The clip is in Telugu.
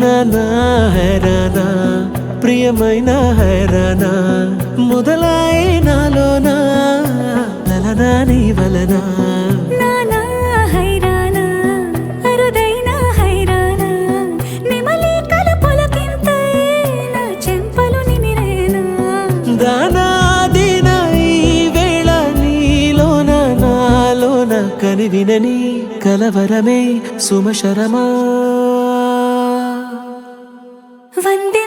నానా హైరానా ప్రియమైన హైరానా మొదలాయి నాలోనా లలనా నీ వలనా నానా హైరానా అరుదైన హైరానా నిమలి కలుపులకింతై నా చెంపలు నిమిరేనా దానా దినా ఈ వేళ నీలోన నాలోన కనివినని కలవరమే సుమశరమా వందే